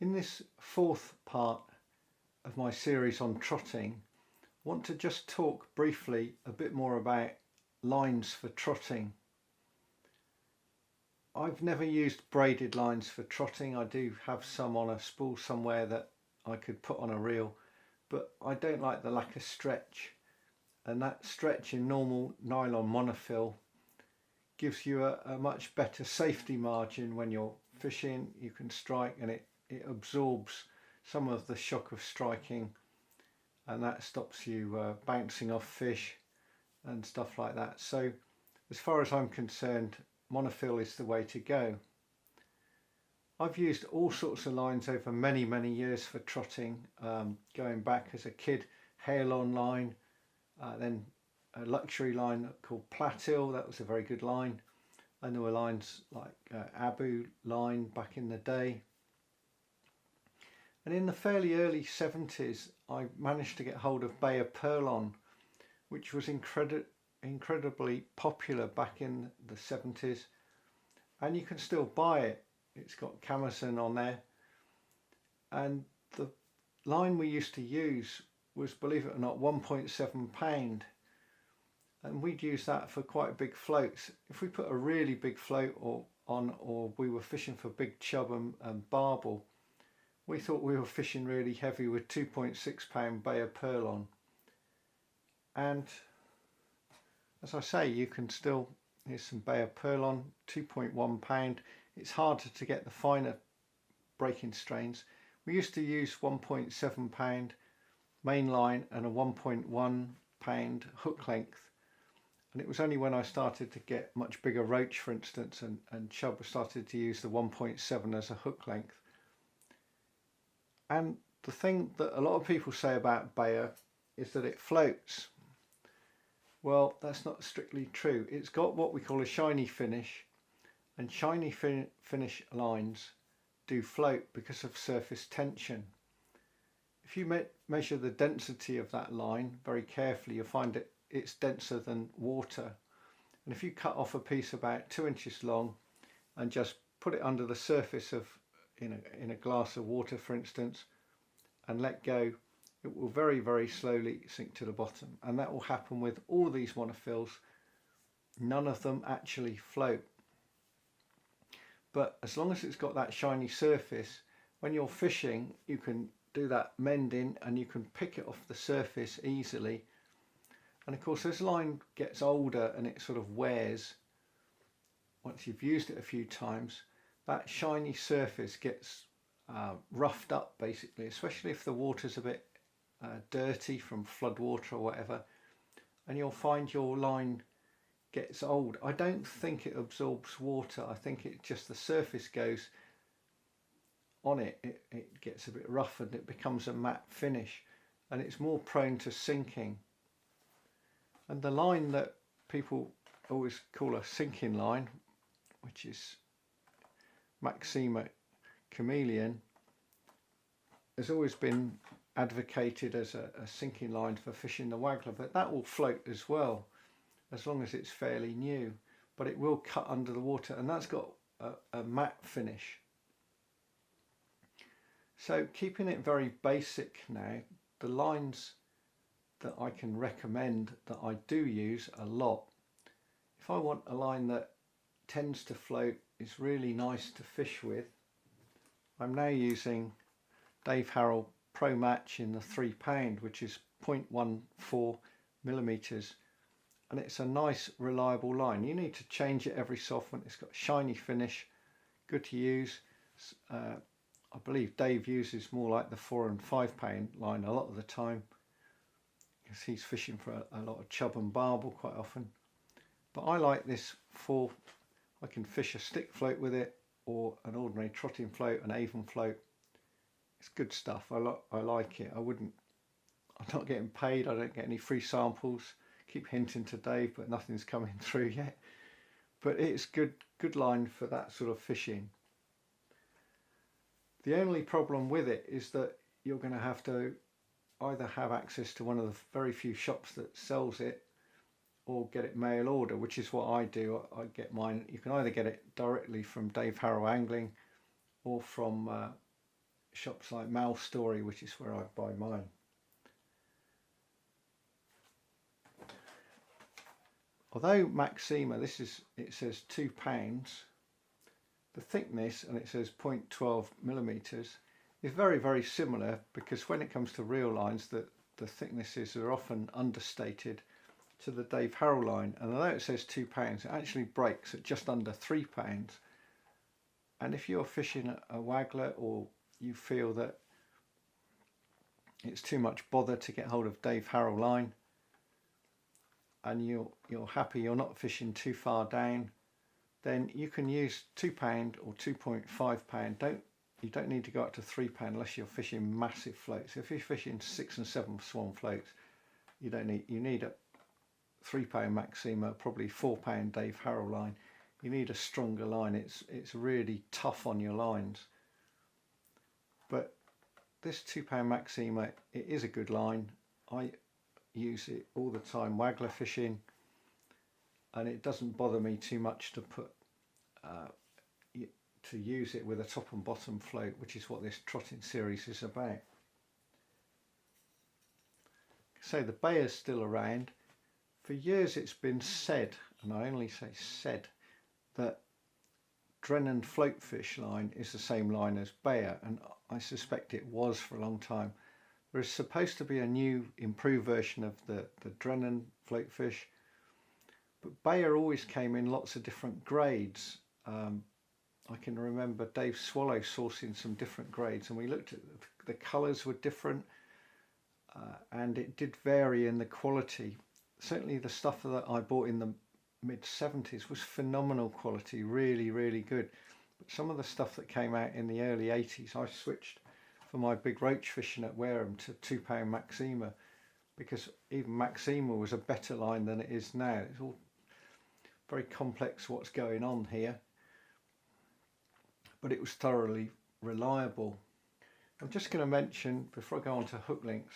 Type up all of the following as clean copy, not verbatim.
In this fourth part of my series on trotting, I want to just talk briefly a bit more about lines for trotting. I've never used braided lines for trotting. I do have some on a spool somewhere that I could put on a reel, but I don't like the lack of stretch, and that stretch in normal nylon monofill gives you a much better safety margin when you're fishing. You can strike and it absorbs some of the shock of striking, and that stops you bouncing off fish and stuff like that. So as far as I'm concerned, monofill is the way to go. I've used all sorts of lines over many years for trotting, going back as a kid, Harrell line, then a luxury line called Platil. That was a very good line, and there were lines like Abu line back in the day. And in the fairly early 70s I managed to get hold of Bay of Purlon, which was incredibly popular back in the 70s, and you can still buy it. It's got Camison on there, and the line we used to use was, believe it or not, 1.7 pound, and we'd use that for quite big floats. If we put a really big float or we were fishing for big chub and barbel, we thought we were fishing really heavy with 2.6 pound Bay of Purlon. And as I say, you can still, here's some Bay of Purlon, 2.1 pound. It's harder to get the finer breaking strains. We used to use 1.7 pound main line and a 1.1 pound hook length, and it was only when I started to get much bigger roach, for instance, and chub started to use the 1.7 as a hook length. And the thing that a lot of people say about Bayer is that it floats. Well, that's not strictly true. It's got what we call a shiny finish, and shiny finish lines do float because of surface tension. If you measure the density of that line very carefully, you'll find it's denser than water. And if you cut off a piece about 2 inches long and just put it under the surface of in a glass of water, for instance, and let go, it will very slowly sink to the bottom. And that will happen with all these monofills. None of them actually float. But as long as it's got that shiny surface, when you're fishing, you can do that mending and you can pick it off the surface easily. And of course, as the line gets older and it sort of wears, once you've used it a few times, that shiny surface gets roughed up basically, especially if the water's a bit dirty from flood water or whatever, and you'll find your line gets old. I don't think it absorbs water. I think it just, the surface goes on it, it gets a bit rough and it becomes a matte finish, and it's more prone to sinking. And the line that people always call a sinking line, which is Maxima Chameleon, has always been advocated as a sinking line for fishing the waggler, but that will float as well as long as it's fairly new, but it will cut under the water, and that's got a matte finish. So keeping it very basic now, the lines that I can recommend that I do use a lot, if I want a line that tends to float, is really nice to fish with, I'm now using Dave Harrell Pro Match in the 3 pound, which is 0.14 millimeters, and it's a nice reliable line. You need to change it every so often. It's got a shiny finish, good to use. I believe Dave uses more like the 4 and 5 pound line a lot of the time, because he's fishing for a lot of chub and barbel quite often. But I like this for, I can fish a stick float with it, or an ordinary trotting float, an Avon float. It's good stuff. I like it. I'm not getting paid. I don't get any free samples. Keep hinting to Dave, but nothing's coming through yet. But it's good line for that sort of fishing. The only problem with it is that you're going to have to either have access to one of the very few shops that sells it, or get it mail order, which is what I do. I get mine. You can either get it directly from Dave Harrell Angling, or from shops like Mal Story, which is where I buy mine. Although Maxima, it says £2, the thickness, and it says 0.12 millimeters, is very, very similar, because when it comes to real lines, the thicknesses are often understated to the Dave Harrell line. And although it says £2, it actually breaks at just under £3. And if you're fishing a waggler, or you feel that it's too much bother to get hold of Dave Harrell line, and you're happy you're not fishing too far down, then you can use £2 or £2.5. You don't need to go up to £3 unless you're fishing massive floats. If you're fishing 6 and 7 swan floats, you need a £3 Maxima, probably £4 Dave Harrell line. You need a stronger line. It's really tough on your lines. But this £2 Maxima, it is a good line. I use it all the time waggler fishing, and it doesn't bother me too much to put to use it with a top and bottom float, which is what this trotting series is about. So the bayer's still around. For years it's been said, and I only say said, that Drennan floatfish line is the same line as Bayer, and I suspect it was for a long time. There is supposed to be a new improved version of the Drennan floatfish, but Bayer always came in lots of different grades. I can remember Dave Swallow sourcing some different grades, and we looked at the colours were different, and it did vary in the quality. Certainly the stuff that I bought in the mid-70s was phenomenal quality, really, really good. But some of the stuff that came out in the early 80s, I switched for my big roach fishing at Wareham to £2 Maxima, because even Maxima was a better line than it is now. It's all very complex what's going on here, but it was thoroughly reliable. I'm just going to mention, before I go on to hook links,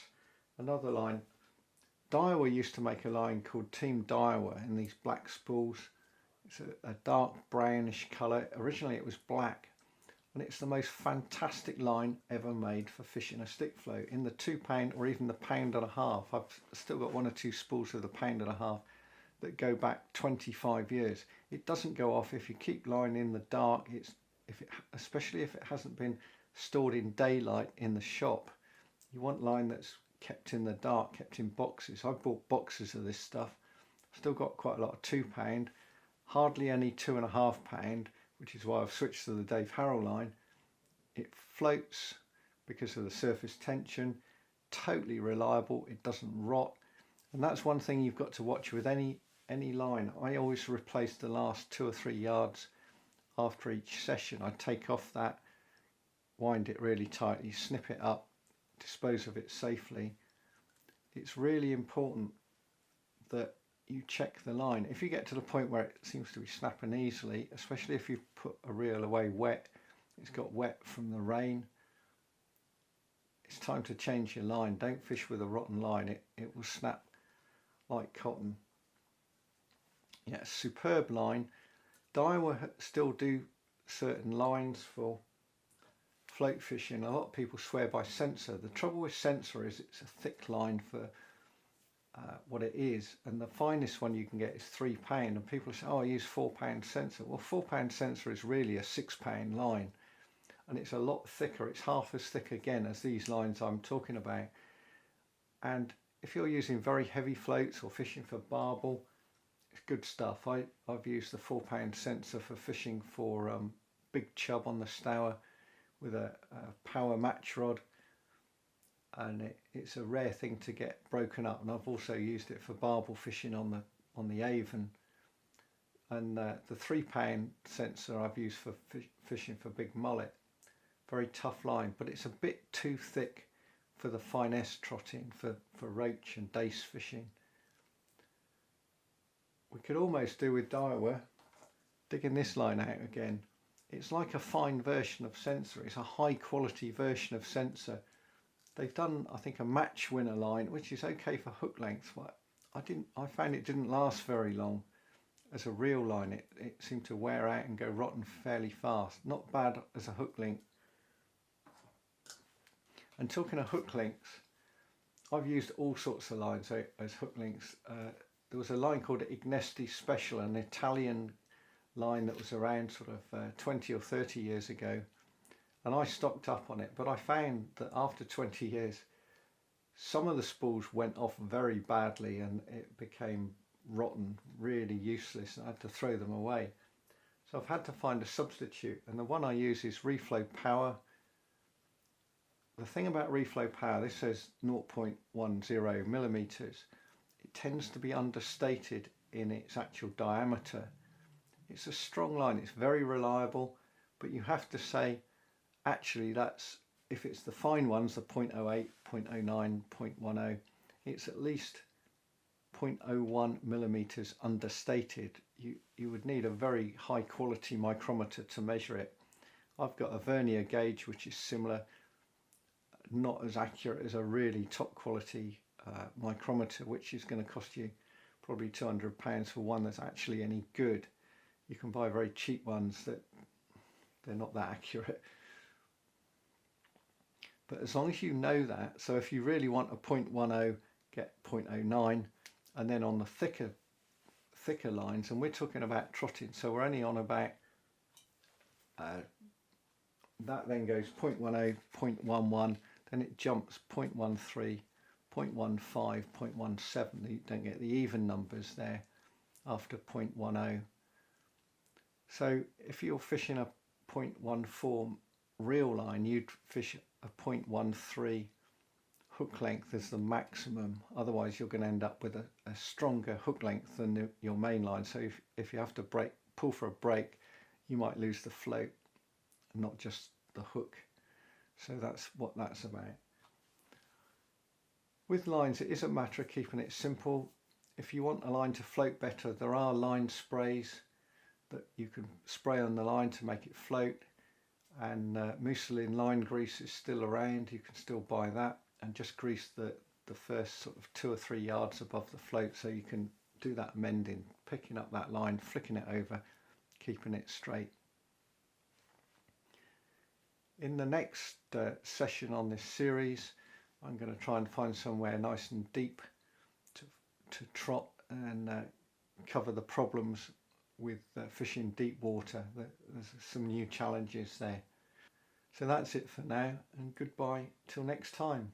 another line. Daiwa used to make a line called Team Daiwa in these black spools. It's a dark brownish colour. Originally it was black, and it's the most fantastic line ever made for fishing a stick float. In the £2 or even the £1.5, I've still got 1 or 2 spools of the £1.5 that go back 25 years. It doesn't go off if you keep line in the dark. Especially if it hasn't been stored in daylight in the shop. You want line that's kept in the dark, kept in boxes. I've bought boxes of this stuff. Still got quite a lot of £2, hardly any £2.5, which is why I've switched to the Dave Harrell line. It floats because of the surface tension, totally reliable, it doesn't rot. And that's one thing you've got to watch with any line. I always replace the last 2 or 3 yards after each session. I take off that, wind it really tightly, snip it up, dispose of it safely. It's really important that you check the line. If you get to the point where it seems to be snapping easily, especially if you put a reel away wet, it's got wet from the rain, it's time to change your line. Don't fish with a rotten line, it will snap like cotton. Yeah, superb line. Daiwa still do certain lines for float fishing. A lot of people swear by Sensor. The trouble with Sensor is it's a thick line for what it is, and the finest one you can get is £3, and people say, oh, I use £4 Sensor. Well, £4 Sensor is really a £6 line, and it's a lot thicker. It's half as thick again as these lines I'm talking about. And if you're using very heavy floats or fishing for barbel, it's good stuff. I've used the £4 Sensor for fishing for big chub on the Stour with a power match rod, and it's a rare thing to get broken up. And I've also used it for barbel fishing on the Avon. And the £3 Sensor I've used for fishing for big mullet. Very tough line, but it's a bit too thick for the finesse trotting, for roach and dace fishing. We could almost do with Daiwa, digging this line out again. It's like a fine version of Sensor. It's a high quality version of Sensor. They've done, I think, a match winner line, which is okay for hook length, but I found it didn't last very long as a real line. It seemed to wear out and go rotten fairly fast. Not bad as a hook link. And talking of hook lengths, I've used all sorts of lines as hook lengths. There was a line called Ignesti Special, an Italian line that was around sort of 20 or 30 years ago, and I stocked up on it, but I found that after 20 years some of the spools went off very badly and it became rotten, really useless, and I had to throw them away. So I've had to find a substitute, and the one I use is Reflow Power. The thing about Reflow Power, this says 0.10 millimeters. It tends to be understated in its actual diameter. It's a strong line, it's very reliable, but you have to say, actually that's, if it's the fine ones, the 0.08, 0.09, 0.10, it's at least 0.01 millimeters understated. You would need a very high quality micrometer to measure it. I've got a vernier gauge which is similar, not as accurate as a really top quality micrometer, which is going to cost you probably £200 for one that's actually any good. You can buy very cheap ones that they're not that accurate. But as long as you know that, so if you really want a 0.10, get 0.09, and then on the thicker lines, and we're talking about trotting, so we're only on about that then goes 0.10, 0.11, then it jumps 0.13, 0.15, 0.17. You don't get the even numbers there after 0.10. So if you're fishing a 0.14 reel line, you'd fish a 0.13 hook length as the maximum. Otherwise you're going to end up with a stronger hook length than your main line. So if you have to pull for a break, you might lose the float, not just the hook. So that's what that's about. With lines, it is a matter of keeping it simple. If you want a line to float better, there are line sprays that you can spray on the line to make it float, and Mucilin line grease is still around. You can still buy that and just grease the first sort of 2 or 3 yards above the float, so you can do that mending, picking up that line, flicking it over, keeping it straight. In the next session on this series, I'm going to try and find somewhere nice and deep to trot and cover the problems with fishing deep water. There's some new challenges there. So that's it for now, and goodbye till next time.